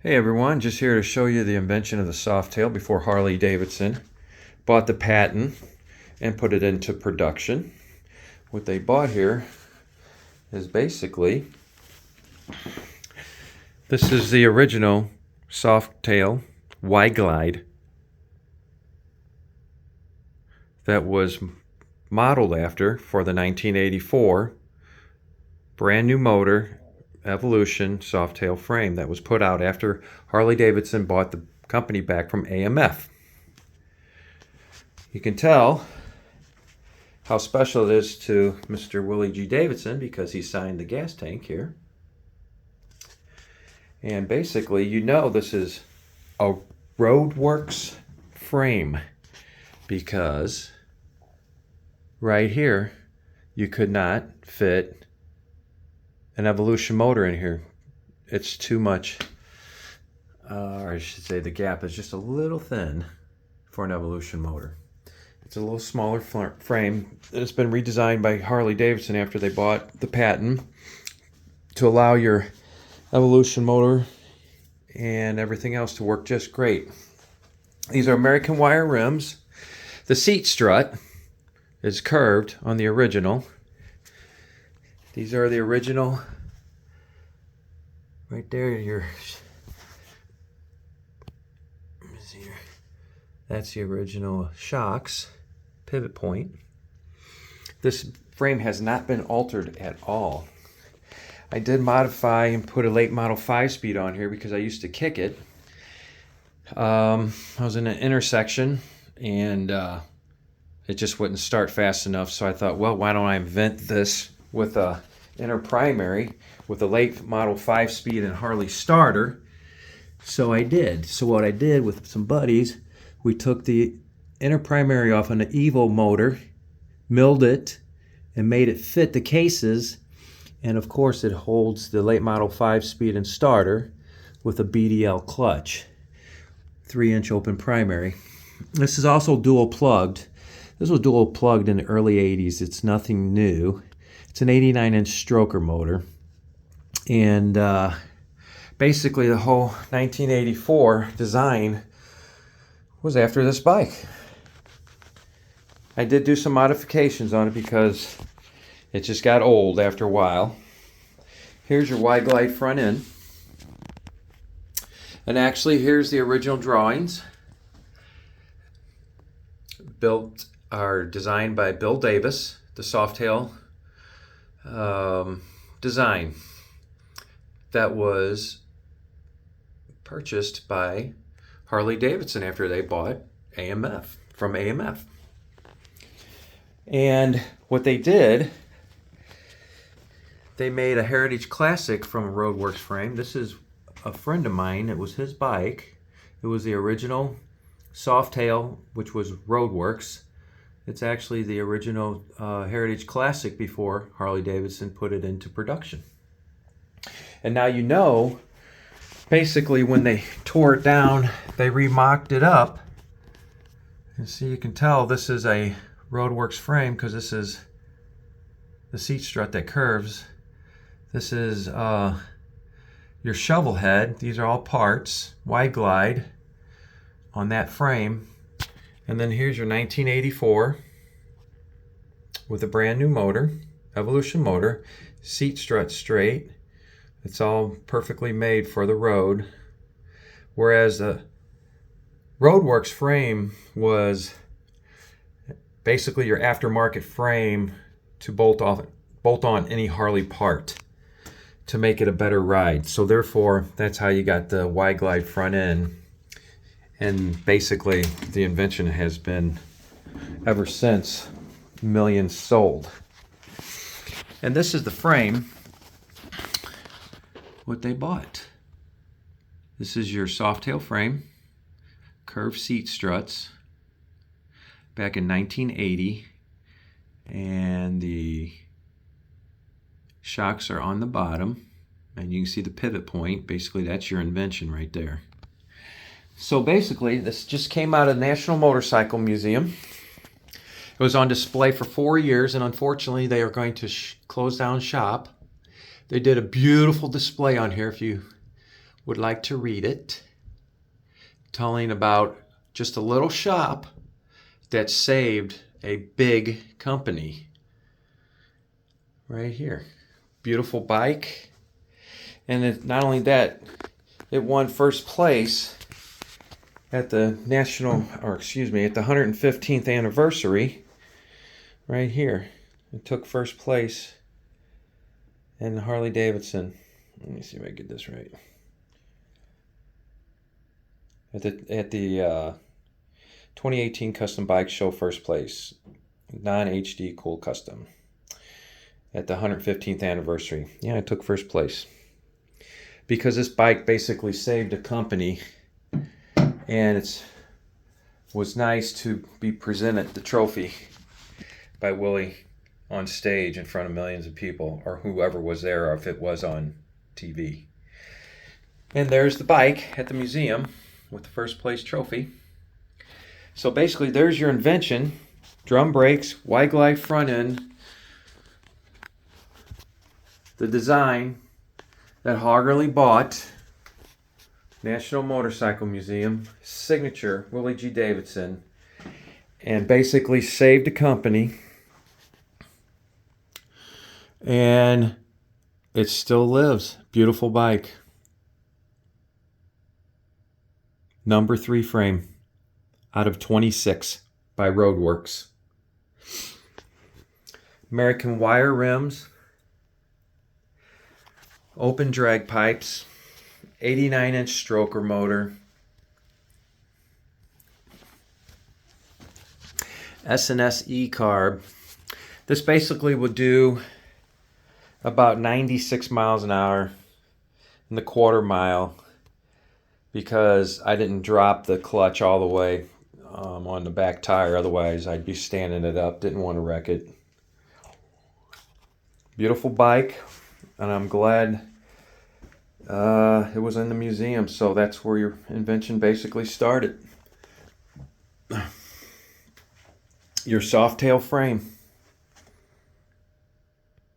Hey everyone, just here to show you the invention of the Softail before Harley Davidson bought the patent and put it into production. What they bought here is basically, this is the original Softail Y-Glide that was modeled after for the 1984 brand new motor Evolution Softail frame that was put out after Harley Davidson bought the company back from AMF. You can tell how special it is to Mr. Willie G. Davidson because he signed the gas tank here. And basically, you know this is a Roadworks frame because right here you could not fit an Evolution motor in here. It's too much, or I should say the gap is just a little thin for an Evolution motor. It's a little smaller frame. It's been redesigned by Harley Davidson after they bought the patent to allow your Evolution motor and everything else to work just great. These are American wire rims. The seat strut is curved on the original. These are the original, right there, that's the original shocks, pivot point. This frame has not been altered at all. I did modify and put a late model 5-speed on here because I used to kick it. I was in an intersection and it just wouldn't start fast enough, so I thought, well, why don't I invent this with a inner primary with a late model 5-speed and Harley starter. So I did. So what I did with some buddies, we took the inner primary off an Evo motor, milled it, and made it fit the cases. And of course it holds the late model 5-speed and starter with a BDL clutch, 3-inch open primary. This is also dual plugged. This was dual plugged in the early 80s. It's nothing new. It's an 89-inch stroker motor. And basically the whole 1984 design was after this bike. I did do some modifications on it because it just got old after a while. Here's your Y-Glide front end. And actually here's the original drawings. Built are designed by Bill Davis, the Softail design that was purchased by Harley Davidson after they bought AMF from AMF. And what they did, they made a Heritage Classic from a Roadworks frame. This is a friend of mine. It was his bike. It was the original Softail, which was Roadworks. It's actually the original Heritage Classic before Harley Davidson put it into production. And now you know, basically when they tore it down, they remocked it up. And see, you can tell this is a Roadworks frame because this is the seat strut that curves. This is your shovel head. These are all parts, Y-Glide on that frame. And then here's your 1984 with a brand new motor, Evolution motor, seat strut straight. It's all perfectly made for the road. Whereas the Roadworks frame was basically your aftermarket frame to bolt on any Harley part to make it a better ride. So therefore, that's how you got the Y-Glide front end. And basically, the invention has been, ever since, millions sold. And this is the frame, what they bought. This is your Softail frame, curved seat struts, back in 1980. And the shocks are on the bottom. And you can see the pivot point. Basically, that's your invention right there. So basically, this just came out of the National Motorcycle Museum. It was on display for 4 years, and unfortunately, they are going to close down shop. They did a beautiful display on here. If you would like to read it, telling about just a little shop that saved a big company. Right here. Beautiful bike. And not only that, it won first place at the at the 115th anniversary. Right here. It took first place in the Harley Davidson. Let me see if I get this right. At the 2018 Custom Bike Show first place. Non-HD Cool Custom. At the 115th anniversary. Yeah, I took first place. Because this bike basically saved a company, and it was nice to be presented the trophy by Willie on stage in front of millions of people, or whoever was there, or if it was on TV. And there's the bike at the museum with the first place trophy. So basically there's your invention. Drum brakes, wide glide front end, the design that Harley bought, National Motorcycle Museum, signature Willie G. Davidson, and basically saved the company. And it still lives. Beautiful bike. Number 3 frame out of 26 by Roadworks. American wire rims. Open drag pipes. 89-inch stroker motor. S&S E-carb. This basically would do about 96 miles an hour in the quarter mile, because I didn't drop the clutch all the way on the back tire. Otherwise, I'd be standing it up. Didn't want to wreck it. Beautiful bike, and I'm glad it was in the museum. So that's where your invention basically started. Your Softail frame.